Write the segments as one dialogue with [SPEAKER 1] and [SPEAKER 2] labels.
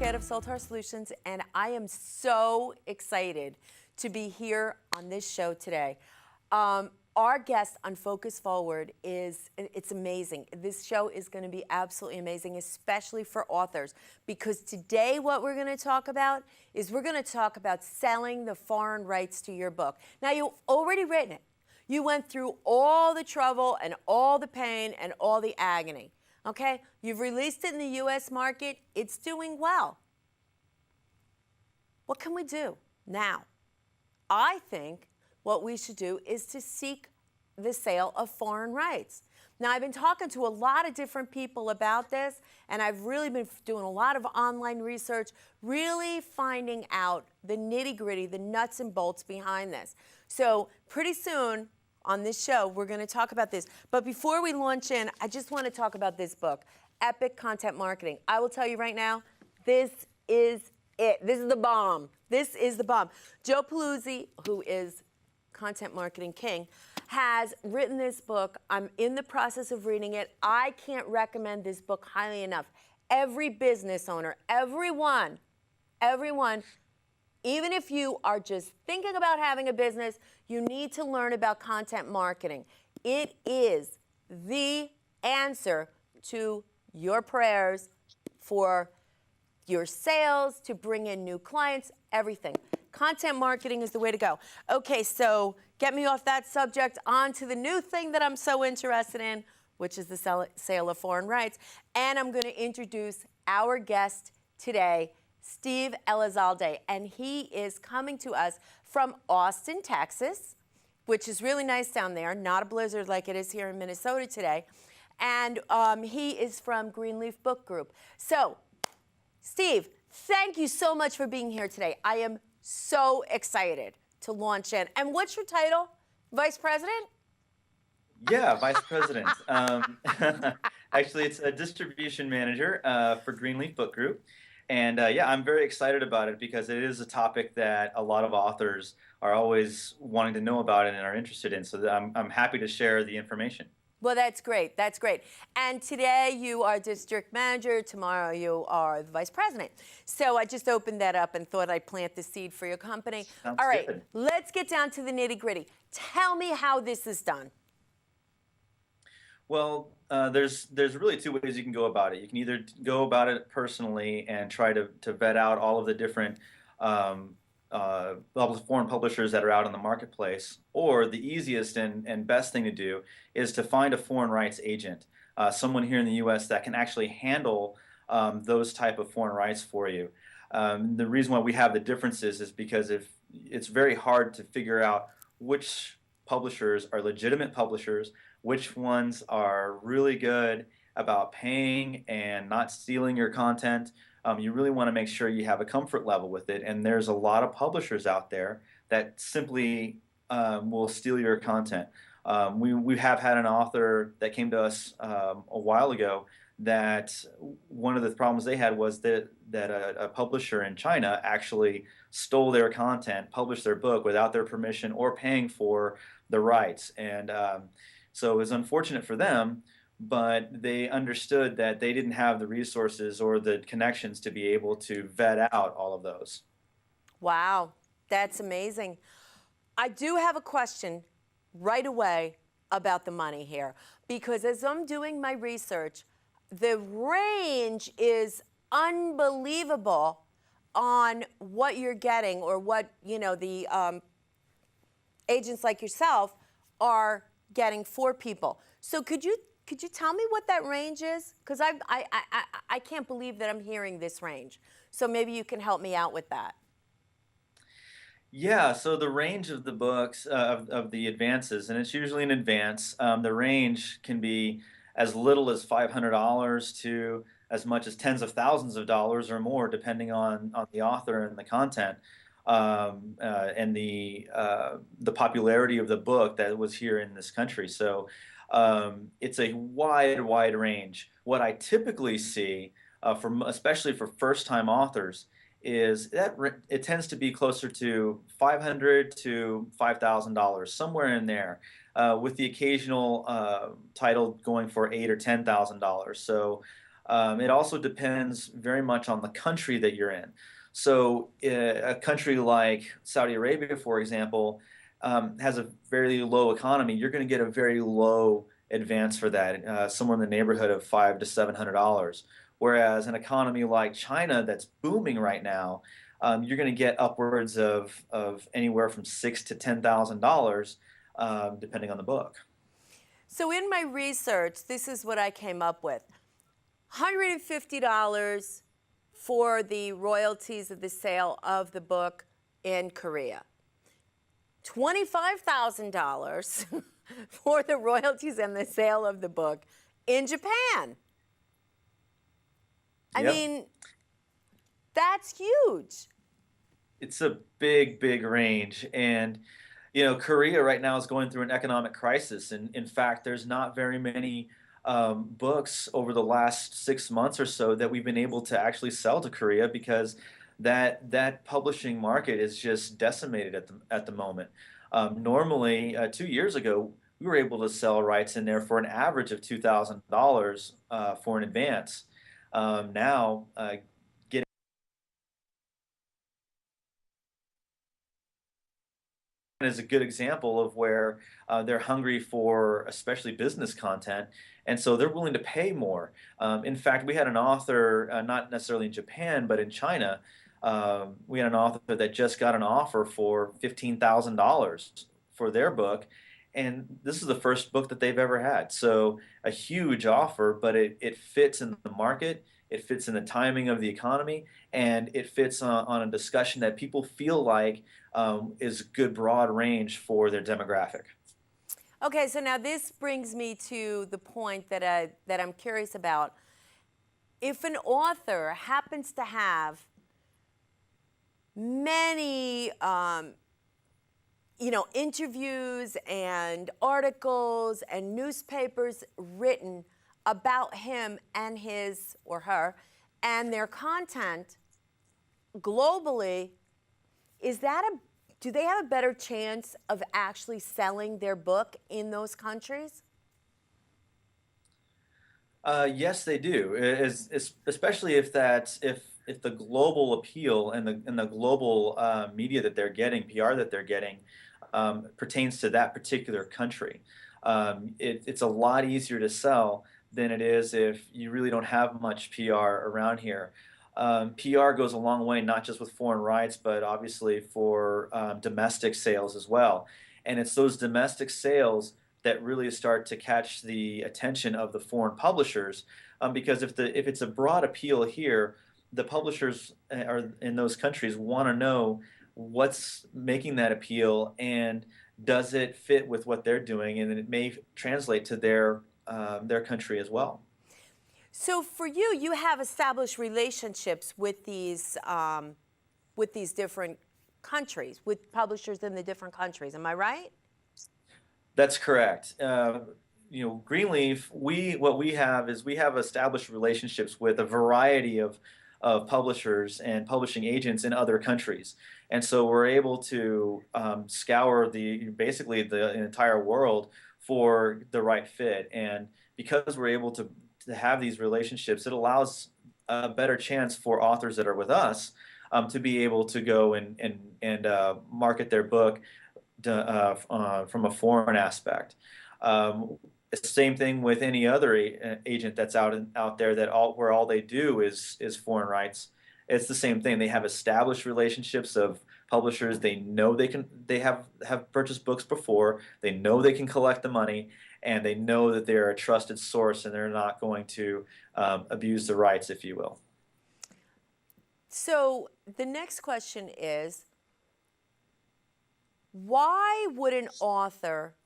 [SPEAKER 1] Ed of Soltar Solutions, and I am so excited to be here on this show today. Our guest on Focus Forward it's amazing. This show is going to be absolutely amazing, especially for authors, because today what we're going to talk about is we're going to talk about selling the foreign rights to your book. Now, you've already written it. You went through all the trouble and all the pain and all the agony. Okay? You've released it in the U.S. market. It's doing well. What can we do now? I think what we should do is to seek the sale of foreign rights. Now, I've been talking to a lot of different people about this, and I've really been doing a lot of online research, really finding out the nitty-gritty, the nuts and bolts behind this. So pretty soon on this show, we're going to talk about this. But before we launch in, I just want to talk about this book, Epic Content Marketing. I will tell you right now, this is it. This is the bomb. This is the bomb. Joe Paluzzi, who is Content Marketing King, has written this book. I'm in the process of reading it. I can't recommend this book highly enough. Every business owner, everyone, even if you are just thinking about having a business, you need to learn about content marketing. It is the answer to your prayers for your sales, to bring in new clients, everything. Content marketing is the way to go. Okay, so get me off that subject, on to the new thing that I'm so interested in, which is the sale of foreign rights. And I'm going to introduce our guest today, Steve Elizalde, and he is coming to us from Austin, Texas, which is really nice down there, not a blizzard like it is here in Minnesota today. And he is from Greenleaf Book Group. So, Steve, thank you so much for being here today. I am so excited to launch in. And what's your title? Vice President?
[SPEAKER 2] Yeah, Vice President. Actually, it's a distribution manager for Greenleaf Book Group. And yeah, I'm very excited about it because it is a topic that a lot of authors are always wanting to know about and are interested in. So I'm happy to share the information.
[SPEAKER 1] Well, that's great. That's great. And today you are district manager. Tomorrow you are the vice president. So I just opened that up and thought I'd plant the seed for your company.
[SPEAKER 2] Sounds
[SPEAKER 1] All right,
[SPEAKER 2] good.
[SPEAKER 1] let's get down to the nitty gritty. Tell me how this is done.
[SPEAKER 2] Well, there's really two ways you can go about it. You can either go about it personally and try to vet out all of the different foreign publishers that are out in the marketplace, or the easiest and best thing to do is to find a foreign rights agent, someone here in the U.S. that can actually handle those type of foreign rights for you. The reason why we have the differences is because if it's very hard to figure out which publishers are legitimate publishers, which ones are really good about paying and not stealing your content. You really want to make sure you have a comfort level with it. And there's a lot of publishers out there that simply will steal your content. We have had an author that came to us a while ago that one of the problems they had was that a publisher in China actually stole their content, published their book without their permission or paying for the rights. And so it was unfortunate for them, but they understood that they didn't have the resources or the connections to be able to vet out all of those.
[SPEAKER 1] Wow, that's amazing. I do have a question right away about the money here, because as I'm doing my research, the range is unbelievable on what you're getting, or what, you know, the agents like yourself are getting for people. So could you tell me what that range is? Because I can't believe that I'm hearing this range. So maybe you can help me out with that.
[SPEAKER 2] Yeah, so the range of the books, of the advances, and it's usually an advance, the range can be as little as $500 to as much as tens of thousands of dollars or more, depending on the author and the content, and the popularity of the book that was here in this country. So it's a wide range. What I typically see, especially for first-time authors, is that it tends to be closer to $500 to $5,000, somewhere in there, with the occasional title going for $8,000 or $10,000. So It also depends very much on the country that you're in. So, a country like Saudi Arabia, for example, has a very low economy. You're going to get a very low advance for that, somewhere in the neighborhood of $500 to $700. Whereas an economy like China that's booming right now, you're going to get upwards of anywhere from $6,000 to $10,000, depending on the book.
[SPEAKER 1] So in my research, this is what I came up with. $150 for the royalties of the sale of the book in Korea. $25,000 for the royalties and the sale of the book in Japan. I
[SPEAKER 2] Yep.
[SPEAKER 1] mean, that's huge.
[SPEAKER 2] It's a big, big range. And, Korea right now is going through an economic crisis. And in fact, there's not very many books over the last 6 months or so that we've been able to actually sell to Korea because that publishing market is just decimated at the moment. Normally, 2 years ago, we were able to sell rights in there for an average of $2,000 for an advance. Now, is a good example of where they're hungry for especially business content, and so they're willing to pay more. In fact, we had an author, not necessarily in Japan, but in China. We had an author that just got an offer for $15,000 for their book, and this is the first book that they've ever had. So a huge offer, but it fits in the market. It fits in the timing of the economy, and it fits on a discussion that people feel like is good broad range for their demographic.
[SPEAKER 1] Okay, so now this brings me to the point that I'm curious about. If an author happens to have many, interviews and articles and newspapers written about him and his or her and their content globally, do they have a better chance of actually selling their book in those countries?
[SPEAKER 2] Yes, they do. Especially if the global appeal and the global media that they're getting, PR that they're getting, pertains to that particular country. It's a lot easier to sell than it is if you really don't have much PR around here. PR goes a long way, not just with foreign rights, but obviously for domestic sales as well. And it's those domestic sales that really start to catch the attention of the foreign publishers, because if it's a broad appeal here, the publishers are in those countries want to know what's making that appeal and does it fit with what they're doing, and it may translate to their country as well.
[SPEAKER 1] So for you, you have established relationships with these different countries, with publishers in the different countries. Am I right?
[SPEAKER 2] That's correct. Greenleaf, what we have is we have established relationships with a variety of publishers and publishing agents in other countries, and so we're able to scour basically the entire world for the right fit. And because we're able to have these relationships, it allows a better chance for authors that are with us to be able to go and market their book from a foreign aspect. It's the same thing with any other agent that's out there where all they do is foreign rights. It's the same thing. They have established relationships of publishers. They know they have purchased books before. They know they can collect the money, and they know that they're a trusted source and they're not going to abuse the rights, if you will.
[SPEAKER 1] So the next question is, why would an author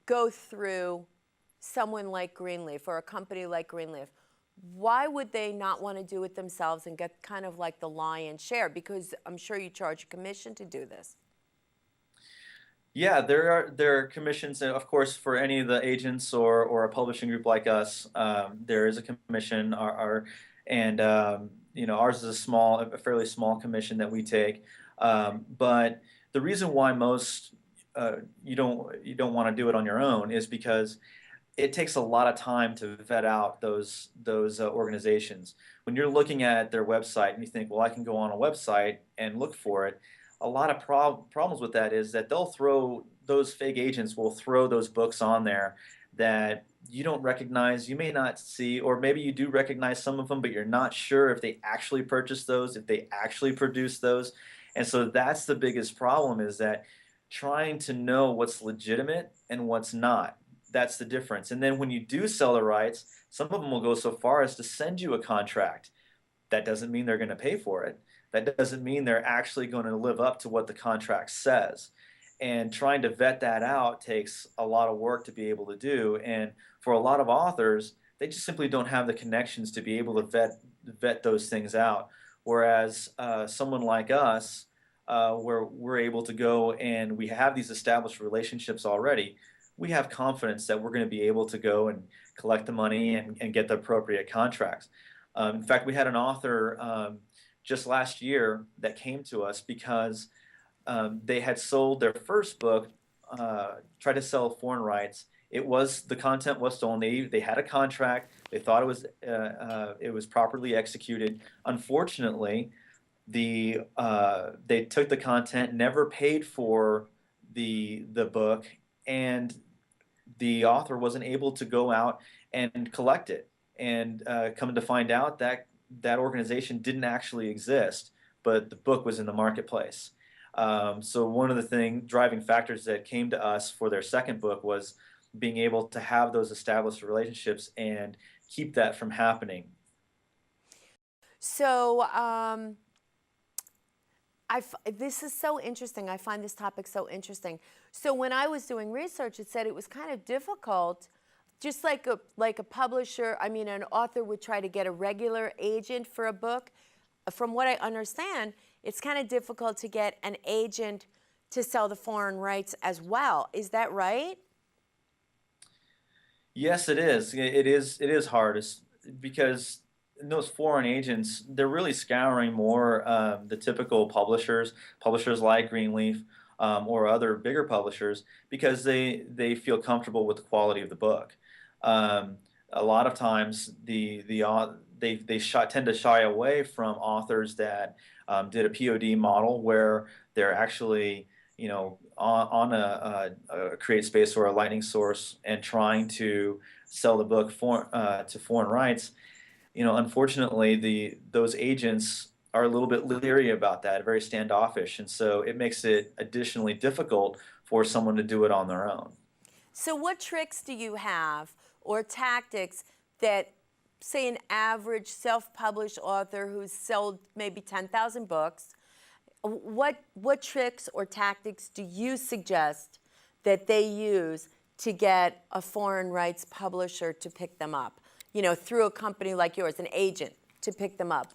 [SPEAKER 1] go through someone like Greenleaf or a company like Greenleaf? Why would they not want to do it themselves and get kind of like the lion's share? Because I'm sure you charge a commission to do this.
[SPEAKER 2] Yeah, there are commissions, of course, for any of the agents or a publishing group like us. There is a commission. And ours is a fairly small commission that we take. But the reason why most you don't want to do it on your own is because it takes a lot of time to vet out those organizations. When you're looking at their website and you think, well, I can go on a website and look for it, a lot of problems with that is that those fake agents will throw those books on there that you don't recognize, you may not see, or maybe you do recognize some of them, but you're not sure if they actually purchased those, if they actually produced those. And so that's the biggest problem, is that trying to know what's legitimate and what's not. That's the difference. And then when you do sell the rights, some of them will go so far as to send you a contract. That doesn't mean they're going to pay for it. That doesn't mean they're actually going to live up to what the contract says. And trying to vet that out takes a lot of work to be able to do. And for a lot of authors, they just simply don't have the connections to be able to vet those things out. Whereas someone like us, where we're able to go and we have these established relationships already, we have confidence that we're going to be able to go and collect the money and get the appropriate contracts. In fact, we had an author just last year that came to us because they had sold their first book, tried to sell foreign rights. The content was stolen. They had a contract. They thought it was properly executed. Unfortunately, they took the content, never paid for the book, and the author wasn't able to go out and collect it. And come to find out that that organization didn't actually exist, but the book was in the marketplace. So one of the driving factors that came to us for their second book was being able to have those established relationships and keep that from happening.
[SPEAKER 1] So, this is so interesting. I find this topic so interesting. So when I was doing research, it said it was kind of difficult, just like a publisher. I mean, an author would try to get a regular agent for a book. From what I understand, it's kind of difficult to get an agent to sell the foreign rights as well. Is that right?
[SPEAKER 2] Yes, it is. It is hard, because those foreign agents, they're really scouring more the typical publishers like Greenleaf, or other bigger publishers, because they feel comfortable with the quality of the book. A lot of times, tend to shy away from authors that did a POD model where they're actually, on a create space or a lightning source and trying to sell the book to foreign rights. Unfortunately, those agents are a little bit leery about that, very standoffish, and so it makes it additionally difficult for someone to do it on their own.
[SPEAKER 1] So what tricks do you have or tactics that, say, an average self-published author who's sold maybe 10,000 books, what tricks or tactics do you suggest that they use to get a foreign rights publisher to pick them up? Through a company like yours, an agent to pick them up.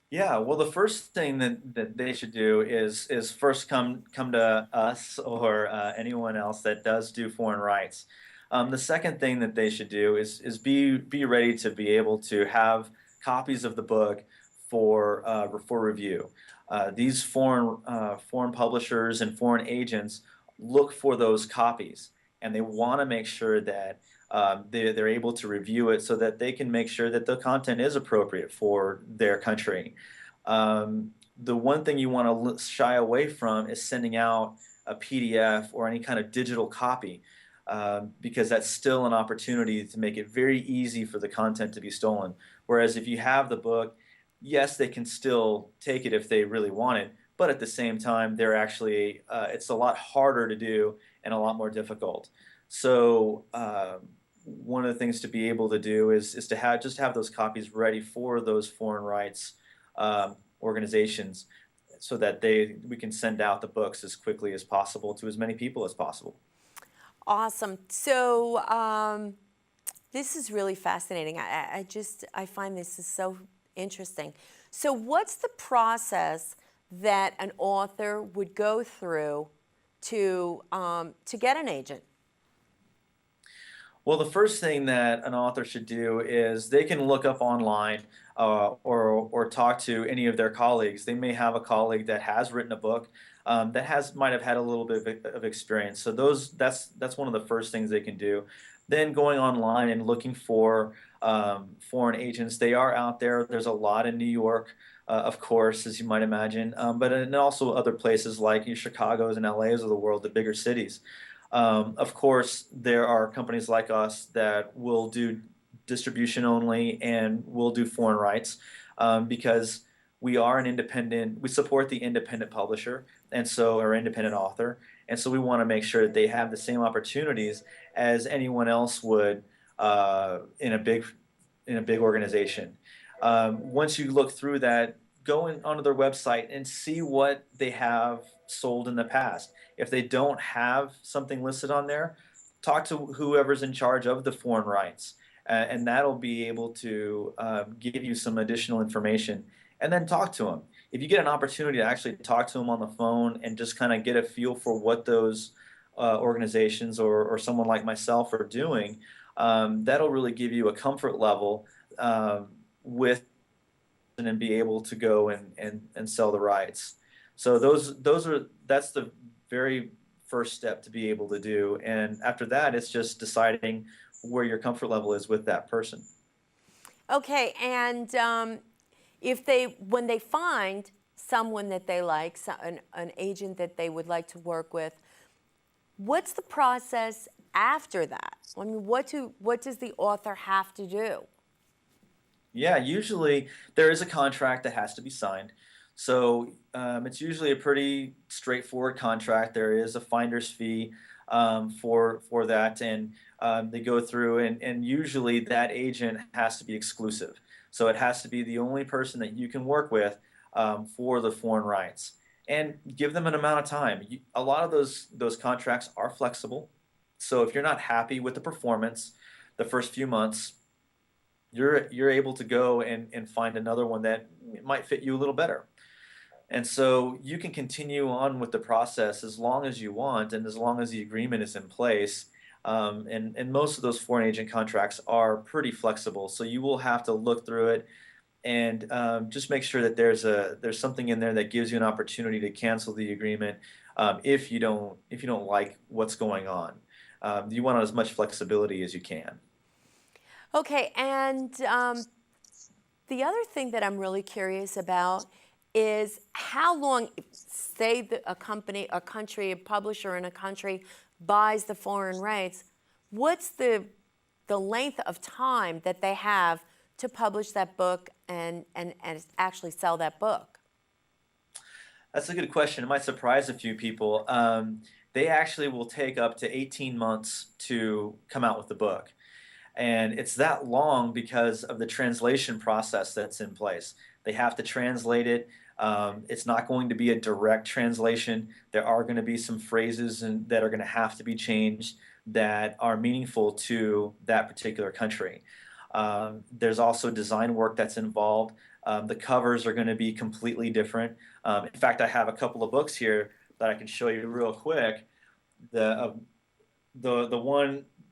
[SPEAKER 2] Yeah, well, the first thing that they should do is first come to us, or anyone else that does do foreign rights. The second thing that they should do is be ready to be able to have copies of the book for review. These foreign publishers and foreign agents look for those copies, and they want to make sure that they're able to review it so that they can make sure that the content is appropriate for their country. The one thing you want to shy away from is sending out a PDF or any kind of digital copy, because that's still an opportunity to make it very easy for the content to be stolen. Whereas if you have the book, yes, they can still take it if they really want it, but at the same time, it's a lot harder to do and a lot more difficult. So one of the things to be able to do is to have those copies ready for those foreign rights organizations, so that we can send out the books as quickly as possible to as many people as possible.
[SPEAKER 1] Awesome. So this is really fascinating. I find this is so interesting. So what's the process that an author would go through to get an agent?
[SPEAKER 2] Well, the first thing that an author should do is they can look up online, or talk to any of their colleagues. They may have a colleague that has written a book, that has might have had a little bit of experience. So that's one of the first things they can do. then going online and looking for foreign agents. They are out there. There's a lot in New York, of course, as you might imagine, but and also other places like Chicago's and LA's of the world, the bigger cities. Of course, there are companies like us that will do distribution only and will do foreign rights because we are an independent, we support the independent publisher and so, or independent author. And so we want to make sure that they have the same opportunities as anyone else would in a big organization. Once you look through that, go onto their website and see what they have sold in the past. If they don't have something listed on there, talk to whoever's in charge of the foreign rights, and that'll be able to give you some additional information. And then talk to them. If you get an opportunity to actually talk to them on the phone and just kind of get a feel for what those organizations or someone like myself are doing, that'll really give you a comfort level with and be able to go and sell the rights. So that's the very first step to be able to do. And after that, it's just deciding where your comfort level is with that person.
[SPEAKER 1] Okay, and if when they find someone that they like, an agent that they would like to work with, what's the process after that? I mean, what does the author have to do?
[SPEAKER 2] Yeah, usually there is a contract that has to be signed. So it's usually a pretty straightforward contract. There is a finder's fee for that, and they go through, and usually that agent has to be exclusive. So it has to be the only person that you can work with for the foreign rights, and give them an amount of time. A lot of those contracts are flexible. So if you're not happy with the performance the first few months, you're able to go and find another one that might fit you a little better. And so you can continue on with the process as long as you want and as long as the agreement is in place. And most of those foreign agent contracts are pretty flexible. So you will have to look through it and just make sure that there's something in there that gives you an opportunity to cancel the agreement if you don't like what's going on. You want as much flexibility as you can.
[SPEAKER 1] Okay, and the other thing that I'm really curious about is how long, say a company, a country, a publisher in a country buys the foreign rights, what's the length of time that they have to publish that book and actually sell that book?
[SPEAKER 2] That's a good question. It might surprise a few people. They actually will take up to 18 months to come out with the book. And it's that long because of the translation process that's in place. They have to translate it. It's not going to be a direct translation. There are going to be some phrases that are going to have to be changed that are meaningful to that particular country. There's also design work that's involved. The covers are going to be completely different. In fact, I have a couple of books here that I can show you real quick. The uh,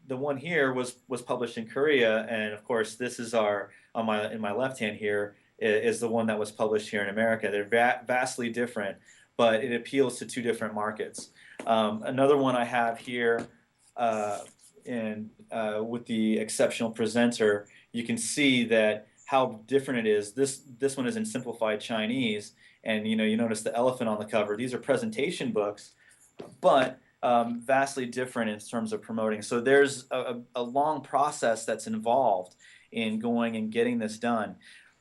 [SPEAKER 2] the one here was published in Korea, and of course, this is our on my in my left hand here is the one that was published here in America. They're vastly different, but it appeals to two different markets. Another one I have here, uh, in with the exceptional presenter, you can see that how different it is. This one is in simplified Chinese, and you notice the elephant on the cover. These are presentation books, but vastly different in terms of promoting. So there's a long process that's involved in going and getting this done,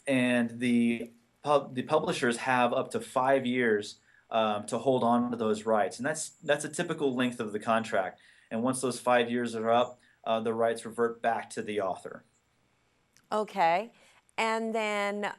[SPEAKER 2] and the publishers have up to 5 years to hold on to those rights, and that's a typical length of the contract. And once those 5 years are up, the rights revert back to the author.
[SPEAKER 1] Okay, and then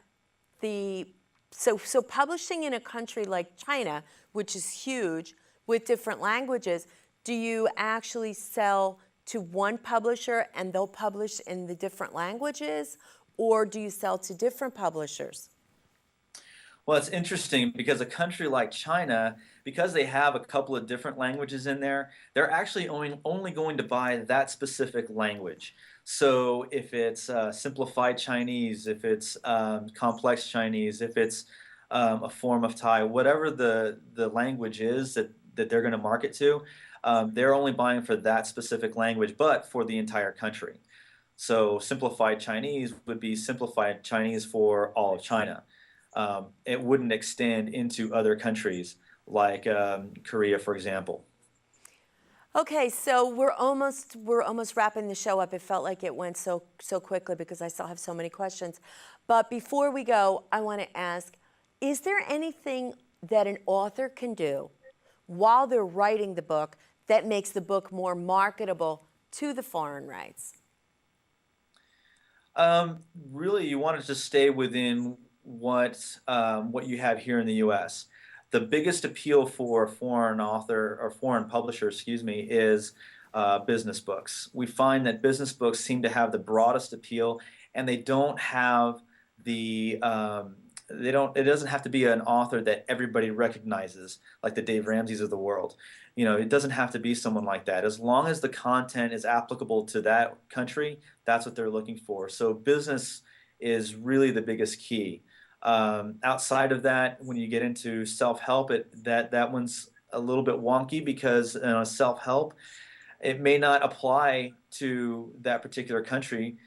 [SPEAKER 1] the so publishing in a country like China, which is huge, with different languages, do you actually sell to one publisher and they'll publish in the different languages, or do you sell to different publishers?
[SPEAKER 2] Well, it's interesting because a country like China, because they have a couple of different languages in there, they're actually only going to buy that specific language. So if it's simplified Chinese, if it's complex Chinese, if it's a form of Thai, whatever the language is that they're going to market to, they're only buying for that specific language, but for the entire country. So simplified Chinese would be simplified Chinese for all of China. It wouldn't extend into other countries like Korea, for example.
[SPEAKER 1] Okay, so we're almost wrapping the show up. It felt like it went so quickly because I still have so many questions. But before we go, I want to ask, is there anything that an author can do while they're writing the book that makes the book more marketable to the foreign rights?
[SPEAKER 2] Really, you want to just stay within what you have here in the U.S. The biggest appeal for a foreign author or foreign publisher, excuse me, is business books. We find that business books seem to have the broadest appeal, and they don't have the they don't. It doesn't have to be an author that everybody recognizes, like the Dave Ramseys of the world. It doesn't have to be someone like that. As long as the content is applicable to that country, that's what they're looking for. So business is really the biggest key. Outside of that, when you get into self-help, that one's a little bit wonky because self-help, it may not apply to that particular country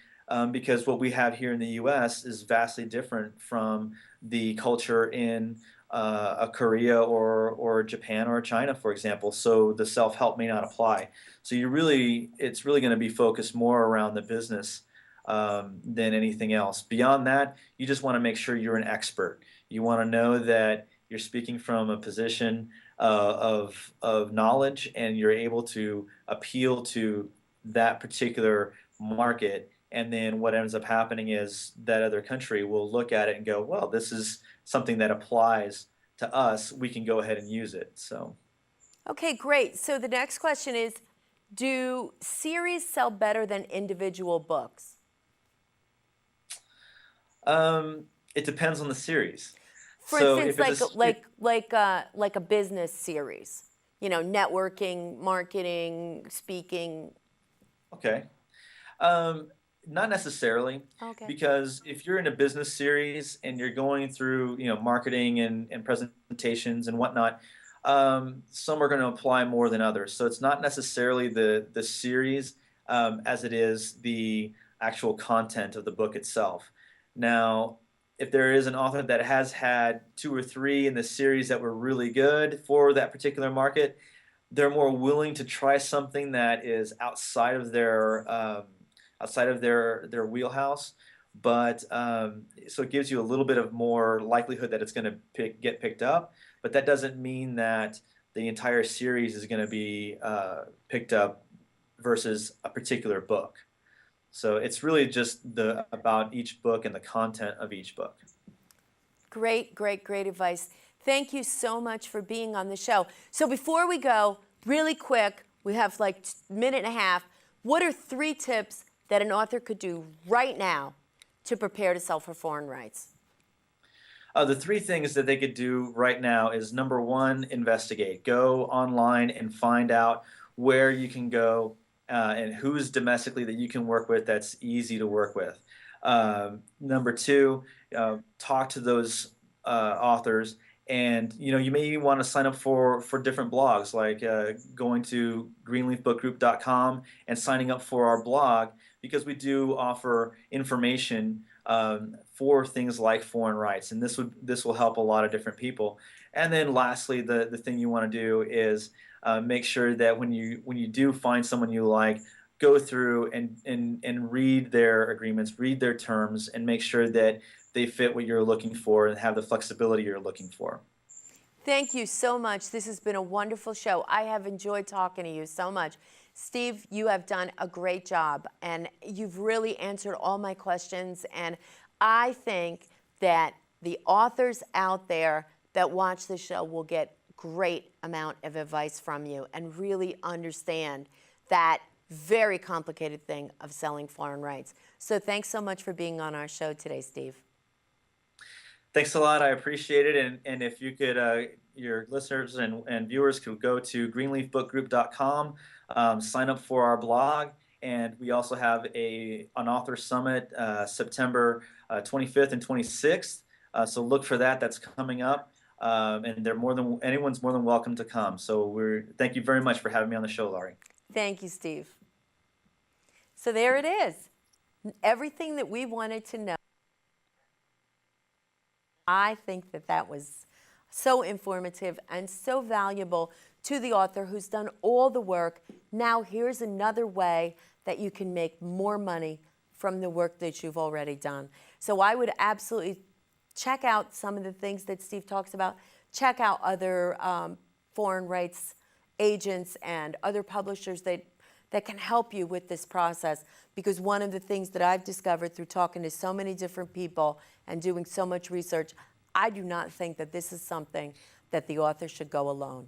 [SPEAKER 2] because what we have here in the U.S. is vastly different from the culture in a Korea or Japan or China, for example. So the self-help may not apply. So it's really going to be focused more around the business than anything else. Beyond that, you just want to make sure you're an expert. You want to know that you're speaking from a position of knowledge, and you're able to appeal to that particular market. And then what ends up happening is that other country will look at it and go, well, this is something that applies to us. We can go ahead and use it. So,
[SPEAKER 1] Okay, great. So the next question is, do series sell better than individual books?
[SPEAKER 2] it depends on the series.
[SPEAKER 1] For
[SPEAKER 2] So
[SPEAKER 1] instance,
[SPEAKER 2] if it's
[SPEAKER 1] like a business series, networking, marketing, speaking.
[SPEAKER 2] okay. Um, Not necessarily,
[SPEAKER 1] Okay.
[SPEAKER 2] because if you're in a business series and you're going through, marketing and presentations and whatnot, some are going to apply more than others. So it's not necessarily the series as it is the actual content of the book itself. Now, if there is an author that has had two or three in the series that were really good for that particular market, they're more willing to try something that is outside of their wheelhouse. But so it gives you a little bit of more likelihood that it's going to get picked up. But that doesn't mean that the entire series is going to be picked up versus a particular book. So it's really just about each book and the content of each book.
[SPEAKER 1] Great, great, great advice. Thank you so much for being on the show. So before we go, really quick, we have like a minute and a half. What are 3 tips that an author could do right now to prepare to sell for foreign rights?
[SPEAKER 2] The 3 things that they could do right now is number one, investigate. Go online and find out where you can go and who's domestically that you can work with that's easy to work with. Number two, talk to those authors, and you may even want to sign up for different blogs, like going to greenleafbookgroup.com and signing up for our blog, because we do offer information for things like foreign rights, and this will help a lot of different people. And then lastly, the thing you want to do is make sure that when you do find someone you like, go through and read their agreements, read their terms, and make sure that they fit what you're looking for and have the flexibility you're looking for.
[SPEAKER 1] Thank you so much. This has been a wonderful show. I have enjoyed talking to you so much. Steve, you have done a great job, and you've really answered all my questions. And I think that the authors out there that watch the show will get great amount of advice from you and really understand that very complicated thing of selling foreign rights. So thanks so much for being on our show today, Steve.
[SPEAKER 2] Thanks a lot. I appreciate it. And if you could, your listeners and viewers could go to greenleafbookgroup.com, sign up for our blog. And we also have an author summit September 25th and 26th. So look for that. That's coming up. and anyone's more than welcome to come. So thank you very much for having me on the show, Laurie.
[SPEAKER 1] Thank you, Steve. So there it is. Everything that we wanted to know. I think that that was so informative and so valuable to the author who's done all the work. Now here's another way that you can make more money from the work that you've already done. So I would absolutely check out some of the things that Steve talks about. Check out other foreign rights agents and other publishers that can help you with this process, because one of the things that I've discovered through talking to so many different people and doing so much research, I do not think that this is something that the author should go alone.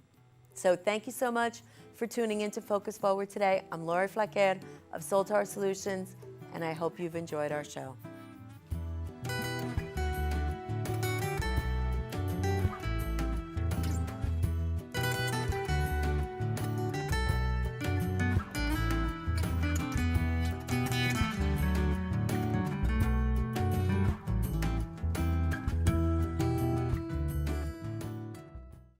[SPEAKER 1] So thank you so much for tuning in to Focus Forward today. I'm Laurie Flaquer of Soltar Solutions, and I hope you've enjoyed our show.